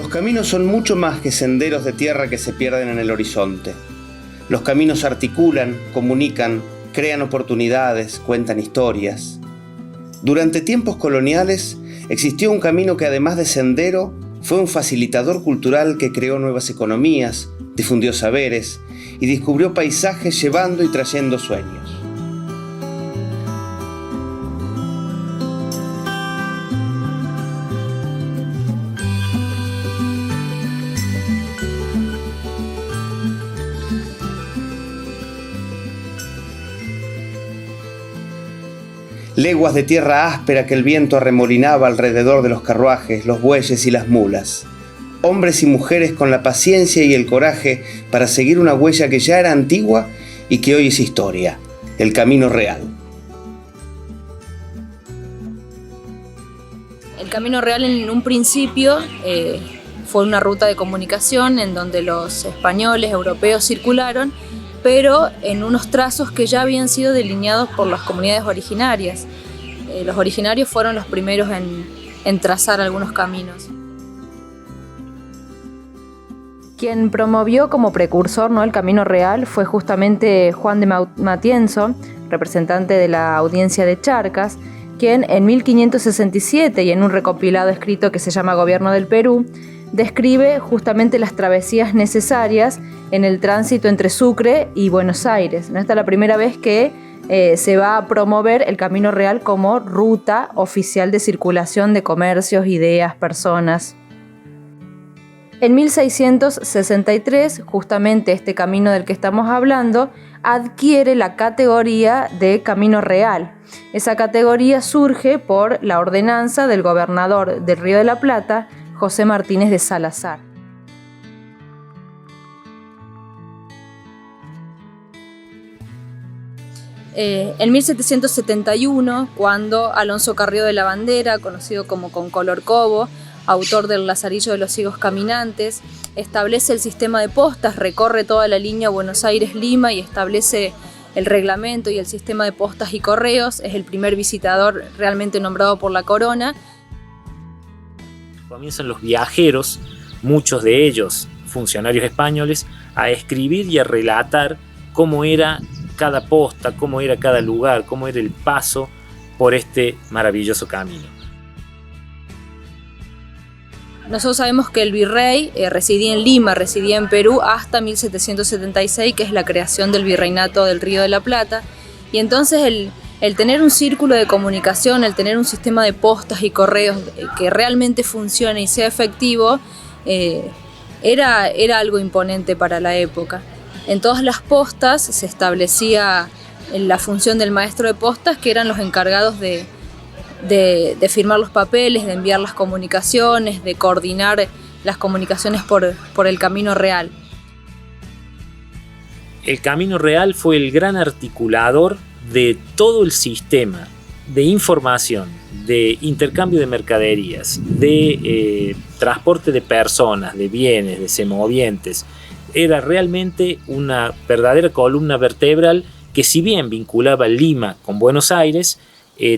Los caminos son mucho más que senderos de tierra que se pierden en el horizonte. Los caminos articulan, comunican, crean oportunidades, cuentan historias. Durante tiempos coloniales existió un camino que, además de sendero, fue un facilitador cultural que creó nuevas economías, difundió saberes y descubrió paisajes llevando y trayendo sueños. Leguas de tierra áspera que el viento arremolinaba alrededor de los carruajes, los bueyes y las mulas. Hombres y mujeres con la paciencia y el coraje para seguir una huella que ya era antigua y que hoy es historia, el camino real. El camino real en un principio fue una ruta de comunicación en donde los españoles, europeos circularon, pero en unos trazos que ya habían sido delineados por las comunidades originarias. Los originarios fueron los primeros en trazar algunos caminos. Quien promovió como precursor, ¿no?, el camino real fue justamente Juan de Matienzo, representante de la audiencia de Charcas, quien en 1567 y en un recopilado escrito que se llama Gobierno del Perú, describe justamente las travesías necesarias en el tránsito entre Sucre y Buenos Aires. Esta es la primera vez que se va a promover el camino real como ruta oficial de circulación de comercios, ideas, personas. En 1663, justamente este camino del que estamos hablando, adquiere la categoría de camino real. Esa categoría surge por la ordenanza del gobernador del Río de la Plata, José Martínez de Salazar. En 1771, cuando Alonso Carrió de la Bandera, conocido como Concolor Cobo, autor del Lazarillo de los Ciegos Caminantes, establece el sistema de postas, recorre toda la línea Buenos Aires-Lima y establece el reglamento y el sistema de postas y correos. Es el primer visitador realmente nombrado por la corona. Comienzan los viajeros, muchos de ellos funcionarios españoles, a escribir y a relatar cómo era cada posta, cómo era cada lugar, cómo era el paso por este maravilloso camino. Nosotros sabemos que el virrey residía en Lima, residía en Perú hasta 1776, que es la creación del virreinato del Río de la Plata, y entonces el tener un círculo de comunicación, el tener un sistema de postas y correos que realmente funcione y sea efectivo, era algo imponente para la época. En todas las postas se establecía la función del maestro de postas, que eran los encargados de firmar los papeles, de enviar las comunicaciones, de coordinar las comunicaciones por el camino real. El camino real fue el gran articulador de todo el sistema de información, de intercambio de mercaderías, de transporte de personas, de bienes, de semovientes. Era realmente una verdadera columna vertebral que, si bien vinculaba Lima con Buenos Aires,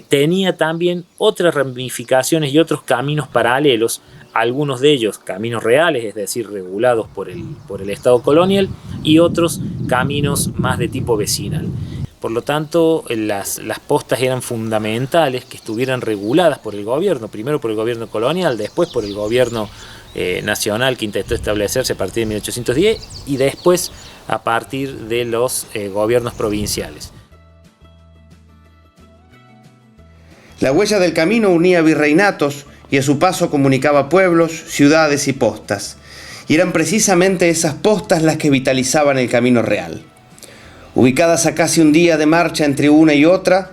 tenía también otras ramificaciones y otros caminos paralelos, algunos de ellos caminos reales, es decir, regulados por el Estado colonial, y otros caminos más de tipo vecinal. Por lo tanto, las postas eran fundamentales que estuvieran reguladas por el gobierno, primero por el gobierno colonial, después por el gobierno nacional que intentó establecerse a partir de 1810 y después a partir de los gobiernos provinciales. La huella del camino unía virreinatos y a su paso comunicaba pueblos, ciudades y postas. Y eran precisamente esas postas las que vitalizaban el camino real. Ubicadas a casi un día de marcha entre una y otra,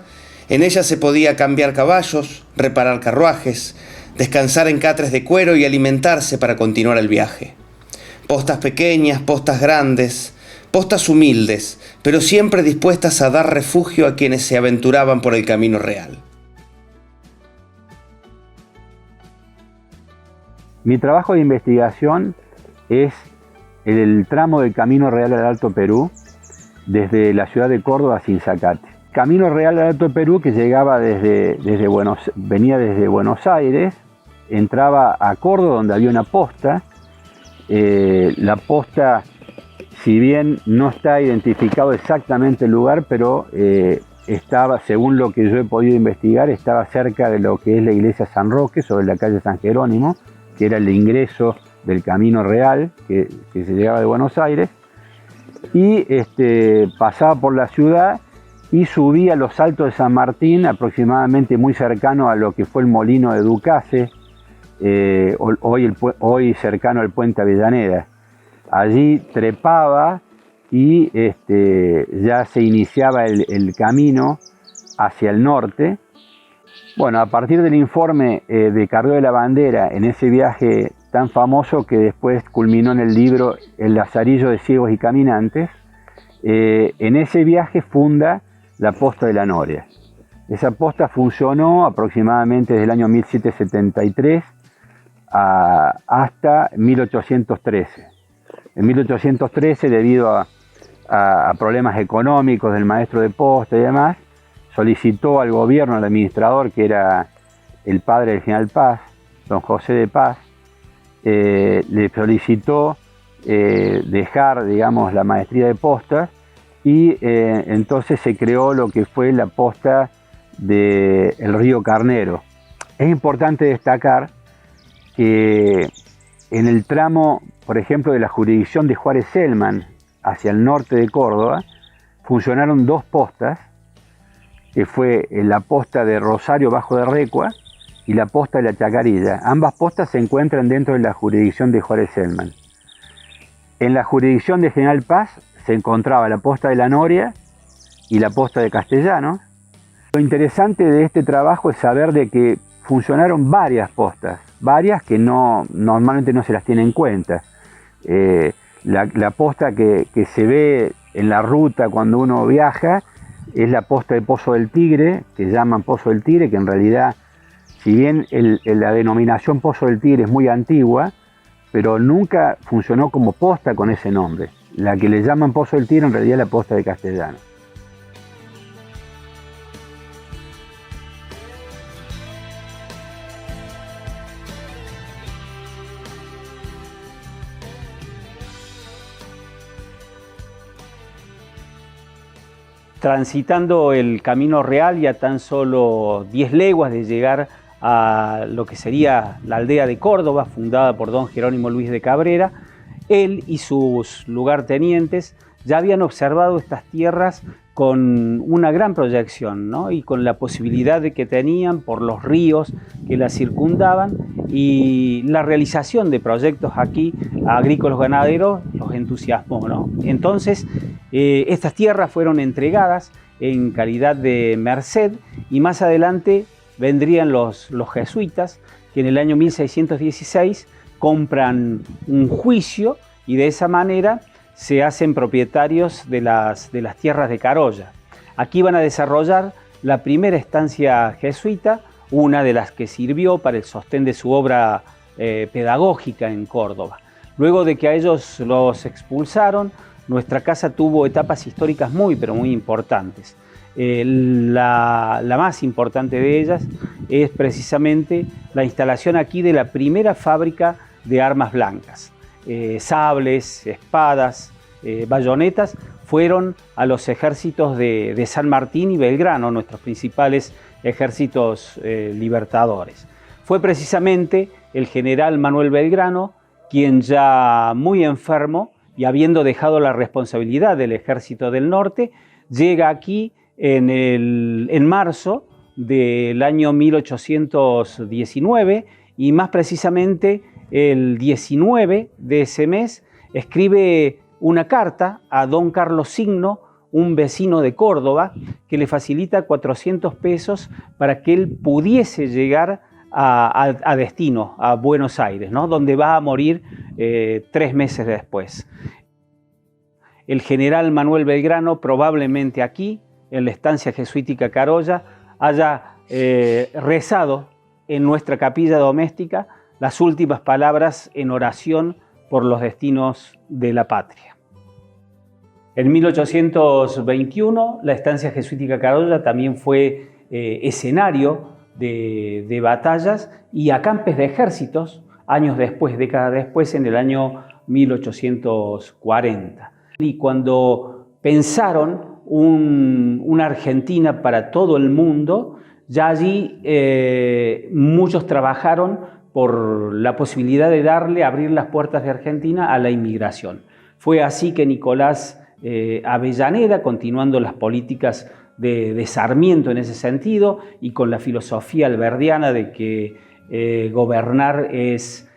en ellas se podía cambiar caballos, reparar carruajes, descansar en catres de cuero y alimentarse para continuar el viaje. Postas pequeñas, postas grandes, postas humildes, pero siempre dispuestas a dar refugio a quienes se aventuraban por el camino real. Mi trabajo de investigación es el tramo del Camino Real al Alto Perú, desde la ciudad de Córdoba a Sinzacate. Camino Real al Alto Perú que llegaba venía desde Buenos Aires, entraba a Córdoba, donde había una posta. La posta, si bien no está identificado exactamente el lugar, pero estaba, según lo que yo he podido investigar, estaba cerca de lo que es la iglesia San Roque, sobre la calle San Jerónimo, que era el ingreso del Camino Real, que se llegaba de Buenos Aires, y pasaba por la ciudad y subía a los Altos de San Martín, aproximadamente muy cercano a lo que fue el molino de Ducase, hoy cercano al puente Avellaneda. Allí trepaba y ya se iniciaba el camino hacia el norte. Bueno, a partir del informe de Carrió de la Bandera, en ese viaje tan famoso que después culminó en el libro El Lazarillo de Ciegos y Caminantes, en ese viaje funda la posta de la Noria. Esa posta funcionó aproximadamente desde el año 1773 hasta 1813. En 1813, debido a problemas económicos del maestro de posta y demás, solicitó al gobierno, al administrador, que era el padre del general Paz, don José de Paz, le solicitó dejar, digamos, la maestría de postas, y entonces se creó lo que fue la posta del río Carnero. Es importante destacar que en el tramo, por ejemplo, de la jurisdicción de Juárez-Selman hacia el norte de Córdoba, funcionaron dos postas, que fue la posta de Rosario Bajo de Recua y la posta de la Chacarilla. Ambas postas se encuentran dentro de la jurisdicción de Juárez-Selman. En la jurisdicción de General Paz se encontraba la posta de la Noria y la posta de Castellanos. Lo interesante de este trabajo es saber de que funcionaron varias postas, varias que normalmente no se las tiene en cuenta. La posta que se ve en la ruta cuando uno viaja es la posta de Pozo del Tigre, que llaman Pozo del Tigre, que en realidad, si bien la denominación Pozo del Tigre es muy antigua, pero nunca funcionó como posta con ese nombre. La que le llaman Pozo del Tigre en realidad es la posta de Castellanos. Transitando el Camino Real y a tan solo 10 leguas de llegar a lo que sería la aldea de Córdoba, fundada por don Jerónimo Luis de Cabrera, él y sus lugartenientes ya habían observado estas tierras con una gran proyección, ¿no? Y con la posibilidad de que tenían por los ríos que las circundaban, y la realización de proyectos aquí agrícolas ganaderos los entusiasmó, ¿no? Entonces estas tierras fueron entregadas en calidad de merced, y más adelante vendrían los jesuitas, que en el año 1616 compran un juicio y de esa manera se hacen propietarios de las tierras de Carolla. Aquí van a desarrollar la primera estancia jesuita, una de las que sirvió para el sostén de su obra pedagógica en Córdoba. Luego de que a ellos los expulsaron, nuestra casa tuvo etapas históricas muy, pero muy importantes. La más importante de ellas es precisamente la instalación aquí de la primera fábrica de armas blancas. Sables, espadas, bayonetas fueron a los ejércitos de San Martín y Belgrano, nuestros principales ejércitos libertadores. Fue precisamente el general Manuel Belgrano quien, ya muy enfermo y habiendo dejado la responsabilidad del ejército del norte, llega aquí en marzo del año 1819, y más precisamente el 19 de ese mes escribe una carta a don Carlos Signo, un vecino de Córdoba, que le facilita 400 pesos para que él pudiese llegar a destino, a Buenos Aires, ¿no? Donde va a morir 3 meses después. El general Manuel Belgrano, probablemente aquí, en la estancia jesuítica Carolla, haya rezado en nuestra capilla doméstica las últimas palabras en oración por los destinos de la patria. En 1821, la estancia jesuítica Carolla también fue escenario de batallas y acampes de ejércitos años después, décadas después, en el año 1840. Y cuando pensaron una Argentina para todo el mundo, ya allí muchos trabajaron por la posibilidad de abrir las puertas de Argentina a la inmigración. Fue así que Nicolás Avellaneda, continuando las políticas de Sarmiento en ese sentido y con la filosofía alberdiana de que gobernar es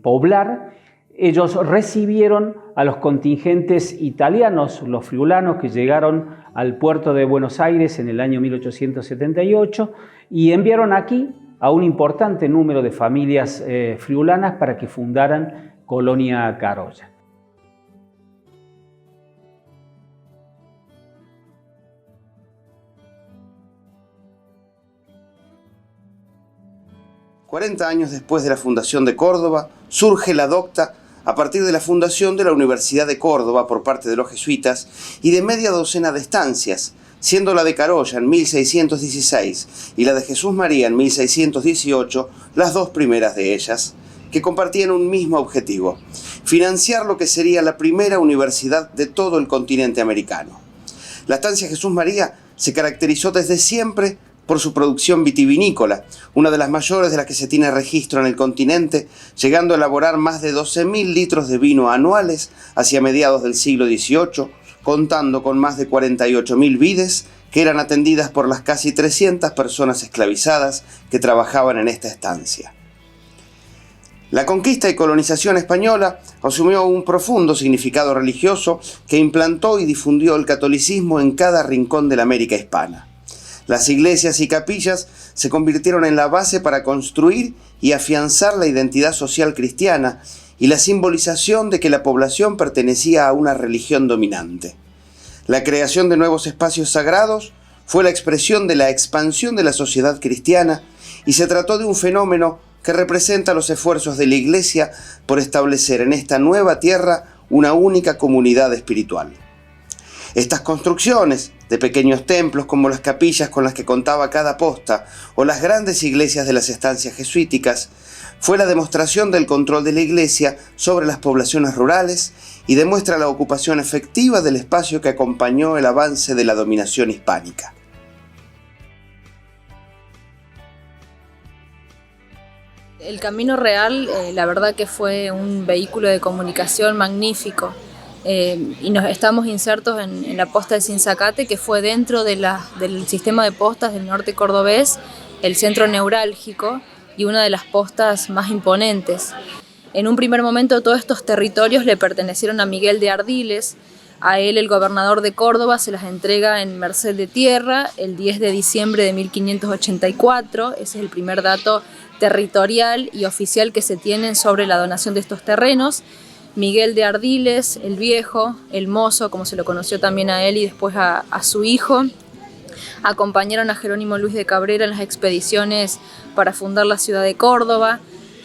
poblar, ellos recibieron a los contingentes italianos, los friulanos, que llegaron al puerto de Buenos Aires en el año 1878 y enviaron aquí a un importante número de familias friulanas para que fundaran Colonia Carolla. $40 años después de la fundación de Córdoba, surge la docta a partir de la fundación de la Universidad de Córdoba por parte de los jesuitas y de media docena de estancias, siendo la de Carolla en 1616 y la de Jesús María en 1618 las dos primeras de ellas, que compartían un mismo objetivo: financiar lo que sería la primera universidad de todo el continente americano. La estancia Jesús María se caracterizó desde siempre por su producción vitivinícola, una de las mayores de las que se tiene registro en el continente, llegando a elaborar más de 12.000 litros de vino anuales hacia mediados del siglo XVIII, contando con más de 48.000 vides que eran atendidas por las casi 300 personas esclavizadas que trabajaban en esta estancia. La conquista y colonización española asumió un profundo significado religioso que implantó y difundió el catolicismo en cada rincón de la América hispana. Las iglesias y capillas se convirtieron en la base para construir y afianzar la identidad social cristiana y la simbolización de que la población pertenecía a una religión dominante. La creación de nuevos espacios sagrados fue la expresión de la expansión de la sociedad cristiana y se trató de un fenómeno que representa los esfuerzos de la Iglesia por establecer en esta nueva tierra una única comunidad espiritual. Estas construcciones de pequeños templos como las capillas con las que contaba cada posta o las grandes iglesias de las estancias jesuíticas fue la demostración del control de la Iglesia sobre las poblaciones rurales y demuestra la ocupación efectiva del espacio que acompañó el avance de la dominación hispánica. El Camino Real, la verdad que fue un vehículo de comunicación magnífico. Y nos estamos insertos en la posta de Sinzacate, que fue dentro del sistema de postas del norte cordobés, el centro neurálgico y una de las postas más imponentes. En un primer momento todos estos territorios le pertenecieron a Miguel de Ardiles. A él, el gobernador de Córdoba, se las entrega en merced de tierra el 10 de diciembre de 1584. Ese es el primer dato territorial y oficial que se tienen sobre la donación de estos terrenos. Miguel de Ardiles, el viejo, el mozo, como se lo conoció también a él y después a su hijo, acompañaron a Jerónimo Luis de Cabrera en las expediciones para fundar la ciudad de Córdoba.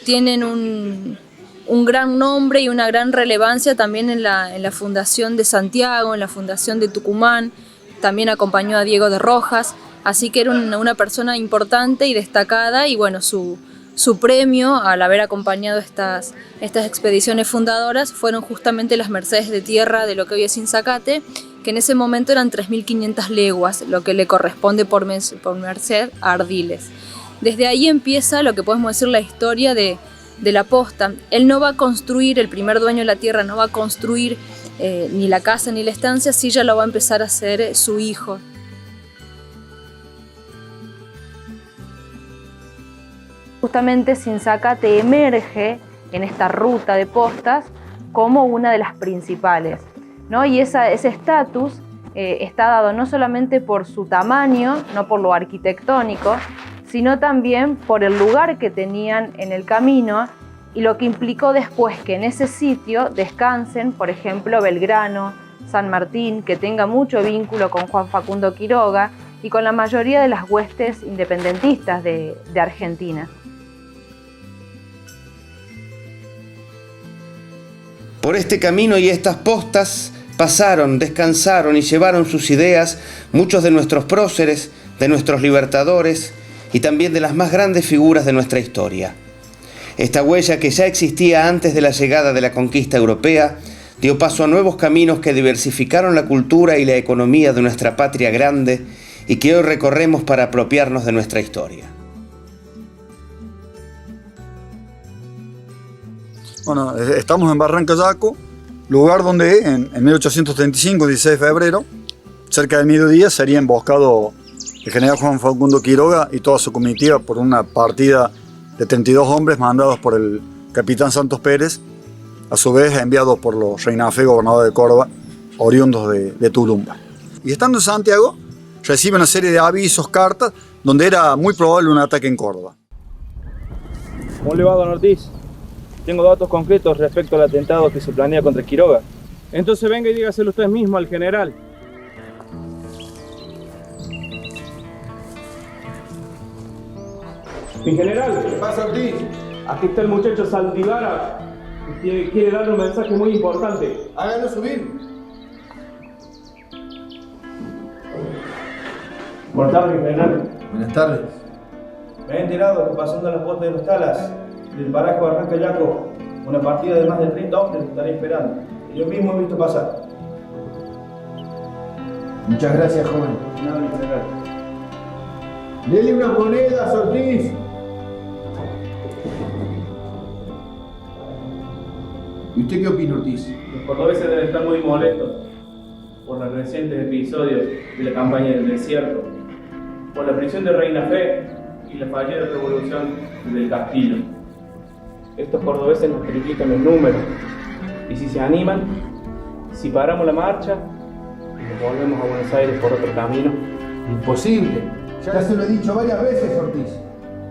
Tienen un gran nombre y una gran relevancia también en la fundación de Santiago, en la fundación de Tucumán. También acompañó a Diego de Rojas, así que era una persona importante y destacada, y bueno, su premio al haber acompañado estas expediciones fundadoras fueron justamente las mercedes de tierra de lo que hoy es Sinzacate, que en ese momento eran 3.500 leguas, lo que le corresponde por merced a Ardiles. Desde ahí empieza lo que podemos decir la historia de la posta. Él no va a construir, el primer dueño de la tierra no va a construir ni la casa ni la estancia, sí ya lo va a empezar a hacer su hijo. Justamente Sinzacate emerge en esta ruta de postas como una de las principales, ¿no? Y ese estatus está dado no solamente por su tamaño, no por lo arquitectónico, sino también por el lugar que tenían en el camino y lo que implicó después que en ese sitio descansen, por ejemplo, Belgrano, San Martín, que tenga mucho vínculo con Juan Facundo Quiroga y con la mayoría de las huestes independentistas de Argentina. Por este camino y estas postas pasaron, descansaron y llevaron sus ideas muchos de nuestros próceres, de nuestros libertadores y también de las más grandes figuras de nuestra historia. Esta huella, que ya existía antes de la llegada de la conquista europea, dio paso a nuevos caminos que diversificaron la cultura y la economía de nuestra patria grande y que hoy recorremos para apropiarnos de nuestra historia. Bueno, estamos en Barranca Yaco, lugar donde en 1835, 16 de febrero, cerca del mediodía, sería emboscado el general Juan Facundo Quiroga y toda su comitiva por una partida de 32 hombres mandados por el capitán Santos Pérez, a su vez enviados por los Reinafé, gobernador de Córdoba, oriundos de Tulumba. Y estando en Santiago, recibe una serie de avisos, cartas, donde era muy probable un ataque en Córdoba. ¿Cómo le va, don Ortiz? Tengo datos concretos respecto al atentado que se planea contra Quiroga. Entonces venga y dígaselo usted mismo al general. Mi general. ¿Qué pasa, Ortiz? Aquí está el muchacho Saldivara, que quiere darle un mensaje muy importante. Háganlo subir. Buenas tardes, mi general. Buenas tardes. Me he enterado que pasando a las botas de los Talas, del paraje Barranca Yaco, una partida de más de 30 hombres estaré esperando. Yo mismo he visto pasar. Muchas gracias, joven. Nada, mi general. Dele unas monedas, Ortiz. ¿Y usted qué opina, Ortiz? Los cordobeses deben estar muy molestos por los recientes episodios de la campaña del desierto, por la prisión de Reina Fe y la fallida revolución del Castillo. Estos cordobeses nos triplican el número, y si se animan, si paramos la marcha y nos volvemos a Buenos Aires por otro camino. Imposible. Ya se lo he dicho varias veces, Ortiz.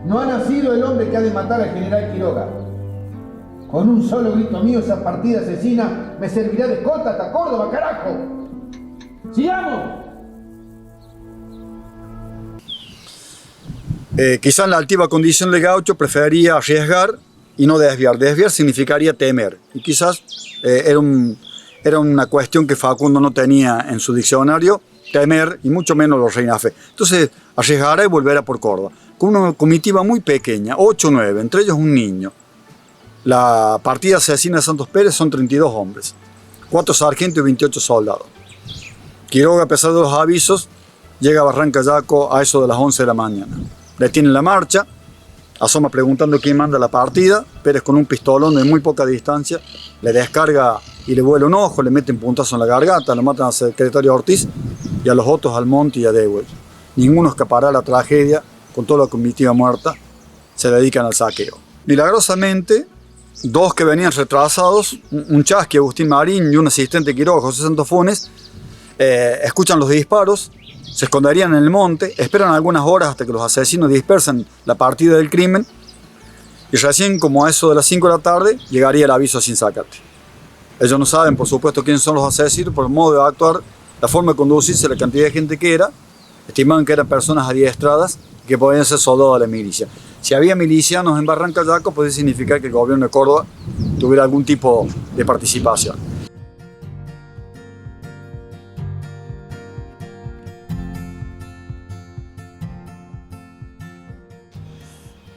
No ha nacido el hombre que ha de matar al general Quiroga. Con un solo grito mío, esa partida asesina me servirá de escolta hasta Córdoba, carajo. ¡Sigamos! Quizá en la altiva condición de gaucho prefería arriesgar y no desviar. Desviar significaría temer. Y quizás era una cuestión que Facundo no tenía en su diccionario, temer, y mucho menos los Reinafé. Entonces arriesgará y volverá por Córdoba. Con una comitiva muy pequeña, 8 o 9, entre ellos un niño. La partida asesina de Santos Pérez son 32 hombres, 4 sargentos y 28 soldados. Quiroga, a pesar de los avisos, llega a Barranca Yaco a eso de las 11 de la mañana. Detiene la marcha, asoma preguntando quién manda la partida. Pérez, con un pistolón de muy poca distancia, le descarga y le vuela un ojo, le mete un puntazo en la garganta, lo matan al secretario Ortiz y a los otros Almonte y a Dewey. Ninguno escapará a la tragedia, con toda la comitiva muerta, se dedican al saqueo. Milagrosamente, 2 que venían retrasados, un chasqui, Agustín Marín, y un asistente Quiroga, José Santos Funes, escuchan los disparos, se esconderían en el monte, esperan algunas horas hasta que los asesinos dispersen la partida del crimen, y recién, como a eso de las 5 de la tarde, llegaría el aviso sin sacate. Ellos no saben, por supuesto, quiénes son los asesinos, por el modo de actuar, la forma de conducirse, la cantidad de gente que era. Estimaban que eran personas adiestradas y que podían ser soldados de la milicia. Si había milicianos en Barranca Yaco, podía significar que el gobierno de Córdoba tuviera algún tipo de participación.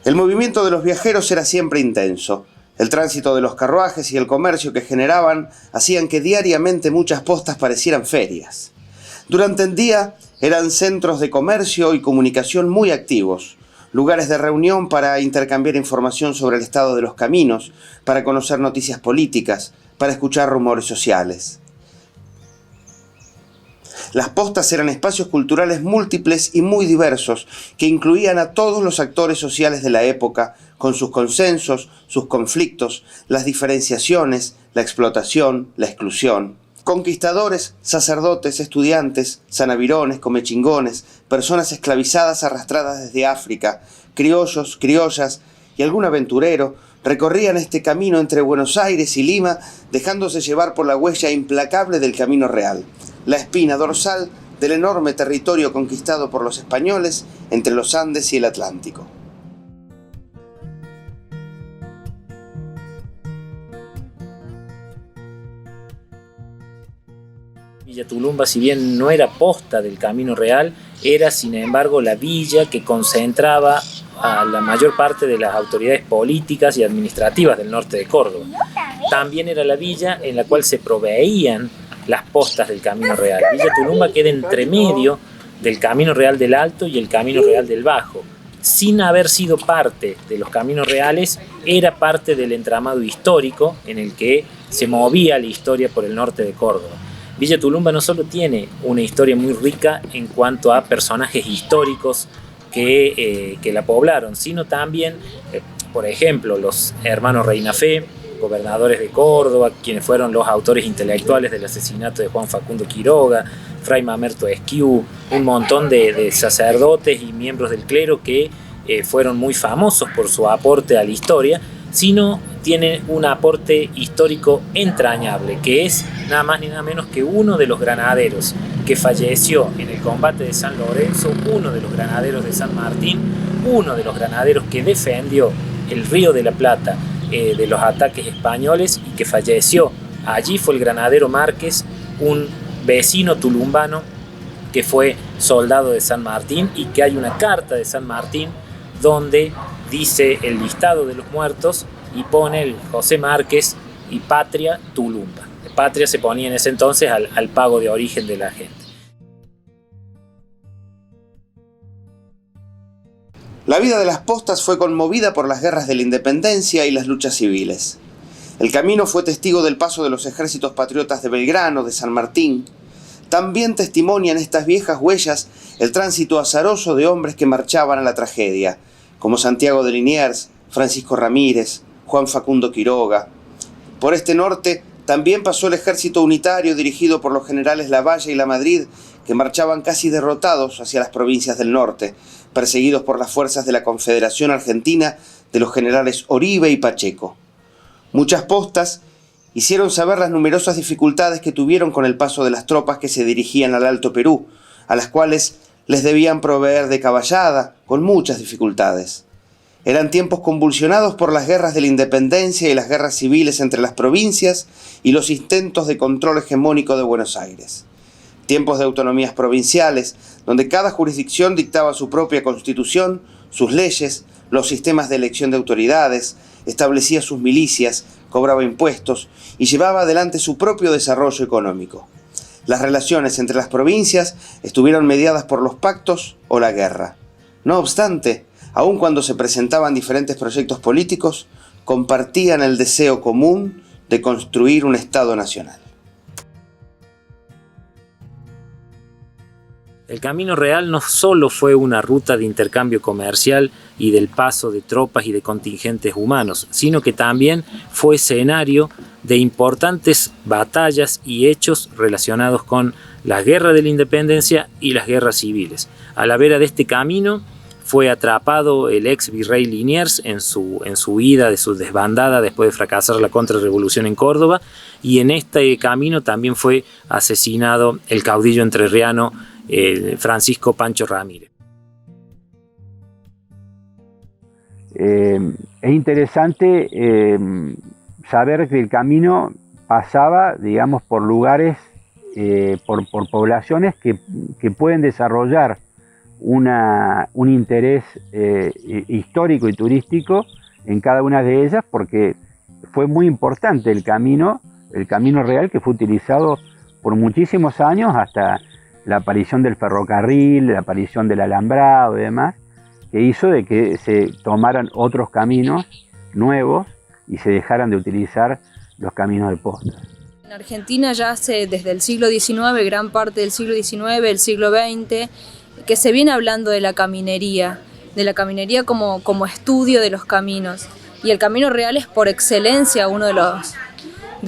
El movimiento de los viajeros era siempre intenso. El tránsito de los carruajes y el comercio que generaban hacían que diariamente muchas postas parecieran ferias. Durante el día eran centros de comercio y comunicación muy activos, lugares de reunión para intercambiar información sobre el estado de los caminos, para conocer noticias políticas, para escuchar rumores sociales. Las postas eran espacios culturales múltiples y muy diversos que incluían a todos los actores sociales de la época, con sus consensos, sus conflictos, las diferenciaciones, la explotación, la exclusión. Conquistadores, sacerdotes, estudiantes, sanavirones, comechingones, personas esclavizadas arrastradas desde África, criollos, criollas y algún aventurero recorrían este camino entre Buenos Aires y Lima, dejándose llevar por la huella implacable del camino real, la espina dorsal del enorme territorio conquistado por los españoles entre los Andes y el Atlántico. Villa Tulumba, si bien no era posta del camino real, era sin embargo la villa que concentraba a la mayor parte de las autoridades políticas y administrativas del norte de Córdoba. También era la villa en la cual se proveían las postas del Camino Real. Villa Tulumba queda entre medio del Camino Real del Alto y el Camino Real del Bajo. Sin haber sido parte de los caminos reales, era parte del entramado histórico en el que se movía la historia por el norte de Córdoba. Villa Tulumba no solo tiene una historia muy rica en cuanto a personajes históricos que la poblaron, sino también, por ejemplo, los hermanos Reinafé, gobernadores de Córdoba, quienes fueron los autores intelectuales del asesinato de Juan Facundo Quiroga, Fray Mamerto Esquiú, un montón de sacerdotes y miembros del clero que fueron muy famosos por su aporte a la historia, sino tiene un aporte histórico entrañable, que es nada más ni nada menos que uno de los granaderos que falleció en el combate de San Lorenzo, uno de los granaderos de San Martín, uno de los granaderos que defendió el Río de la Plata de los ataques españoles y que falleció. Allí fue el granadero Márquez, un vecino tulumbano que fue soldado de San Martín, y que hay una carta de San Martín donde dice el listado de los muertos y pone el José Márquez y Patria Tulumba. Patria se ponía en ese entonces al pago de origen de la gente. La vida de las postas fue conmovida por las guerras de la independencia y las luchas civiles. El camino fue testigo del paso de los ejércitos patriotas de Belgrano, de San Martín. También testimonian estas viejas huellas el tránsito azaroso de hombres que marchaban a la tragedia, como Santiago de Liniers, Francisco Ramírez, Juan Facundo Quiroga. Por este norte también pasó el ejército unitario dirigido por los generales Lavalle y Lamadrid, que marchaban casi derrotados hacia las provincias del norte, perseguidos por las fuerzas de la Confederación Argentina de los generales Oribe y Pacheco. Muchas postas hicieron saber las numerosas dificultades que tuvieron con el paso de las tropas que se dirigían al Alto Perú, a las cuales les debían proveer de caballada, con muchas dificultades. Eran tiempos convulsionados por las guerras de la independencia y las guerras civiles entre las provincias y los intentos de control hegemónico de Buenos Aires. Tiempos de autonomías provinciales, donde cada jurisdicción dictaba su propia constitución, sus leyes, los sistemas de elección de autoridades, establecía sus milicias, cobraba impuestos y llevaba adelante su propio desarrollo económico. Las relaciones entre las provincias estuvieron mediadas por los pactos o la guerra. No obstante, aun cuando se presentaban diferentes proyectos políticos, compartían el deseo común de construir un Estado nacional. El Camino Real no solo fue una ruta de intercambio comercial y del paso de tropas y de contingentes humanos, sino que también fue escenario de importantes batallas y hechos relacionados con la guerra de la independencia y las guerras civiles. A la vera de este camino fue atrapado el ex virrey Liniers en su huida de su desbandada después de fracasar la contrarrevolución en Córdoba, y en este camino también fue asesinado el caudillo entrerriano Francisco Pancho Ramírez. Es interesante saber que el camino pasaba, digamos, por lugares, por poblaciones que pueden desarrollar un interés histórico y turístico en cada una de ellas, porque fue muy importante el camino real, que fue utilizado por muchísimos años hasta la aparición del ferrocarril, la aparición del alambrado y demás, que hizo de que se tomaran otros caminos nuevos y se dejaran de utilizar los caminos de posta. En Argentina ya hace desde el siglo XIX, gran parte del siglo XIX, el siglo XX, que se viene hablando de la caminería como estudio de los caminos. Y el Camino Real es por excelencia uno de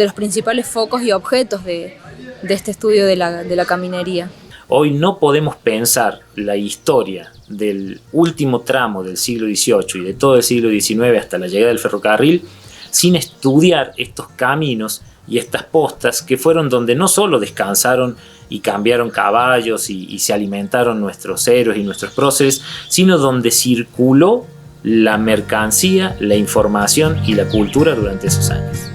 los principales focos y objetos de este estudio de la caminería. Hoy no podemos pensar la historia del último tramo del siglo XVIII y de todo el siglo XIX hasta la llegada del ferrocarril sin estudiar estos caminos y estas postas que fueron donde no solo descansaron y cambiaron caballos y se alimentaron nuestros héroes y nuestros próceres, sino donde circuló la mercancía, la información y la cultura durante esos años.